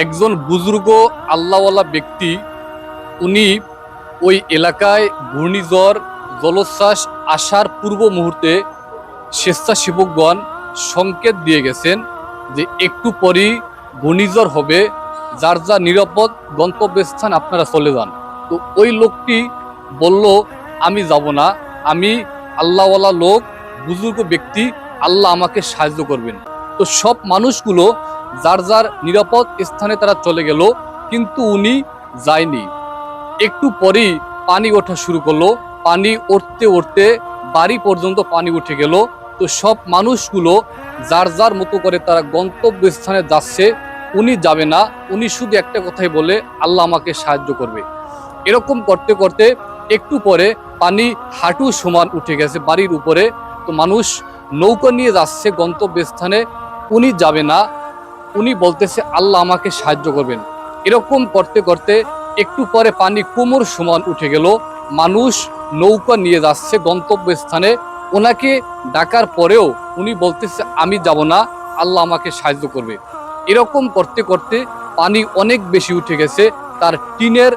একজন বুজুর্গ আল্লাহওয়ালা ব্যক্তি, উনি ওই এলাকায় ঘূর্ণিঝড় জলোচ্ছ্বাস আসার পূর্ব মুহূর্তে স্বেচ্ছাসেবকগণ সংকেত দিয়ে গেছেন যে একটু পরেই ঘূর্ণিঝড় হবে, যার যা নিরাপদ গন্তব্যস্থান আপনারা চলে যান। তো ওই লোকটি বলল, আমি যাব না, আমি আল্লাহওয়ালা লোক, বুজুর্গ ব্যক্তি, আল্লাহ আমাকে সাহায্য করবেন। তো সব মানুষগুলো যার যার নিরাপদ স্থানে তারা চলে গেল, কিন্তু উনি যায়নি। একটু পরেই পানি ওঠা শুরু করলো। পানি উঠতে উঠতে বাড়ি পর্যন্ত পানি উঠে গেল। তো সব মানুষগুলো যার যার মতো করে তারা গন্তব্যস্থানে যাচ্ছে, উনি যাবে না। উনি শুধু একটা কথাই বলে, আল্লাহ আমাকে সাহায্য করবে। এরকম করতে করতে একটু পরে পানি হাঁটু সমান উঠে গেছে বাড়ির উপরে। তো মানুষ নৌকা নিয়ে যাচ্ছে গন্তব্যস্থানে, উনি যাবে না, উনি বলতেছে আল্লাহ আমাকে সাহায্য করবেন। এরকম করতে করতে একটু পরে পানি কোমর সমান উঠে গেল। মানুষ নৌকা নিয়ে যাচ্ছে গন্তব্যস্থানে, ওনাকে ডাকার পরেও উনি বলতেছে আমি যাব না, আল্লাহ আমাকে সাহায্য করবে। এরকম করতে করতে পানি অনেক বেশি উঠে গেছে, তার টিনের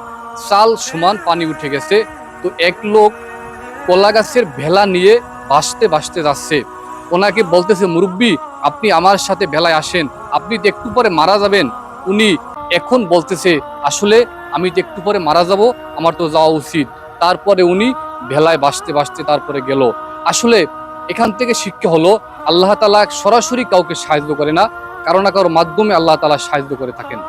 চাল সমান পানি উঠে গেছে। তো এক লোক কলা গাছের ভেলা নিয়ে ভাসতে ভাসতে যাচ্ছে। ওনাকে বলতেছে, মুরব্বী আপনি আমার সাথে ভেলায় আসেন, আপনি তো একটু পরে মারা যাবেন। উনি এখন বলতেছে, আসলে আমি তো একটু পরে মারা যাব, আমার তো যাওয়া উচিত। তারপরে উনি ভেলায় ভাসতে ভাসতে তারপরে গেল। আসলে এখান থেকে শিক্ষা হলো, আল্লাহ তাআলা সরাসরি কাউকে সাহায্য করে না, কারো না কারোর মাধ্যমে আল্লাহ তাআলা সাহায্য করে থাকেন।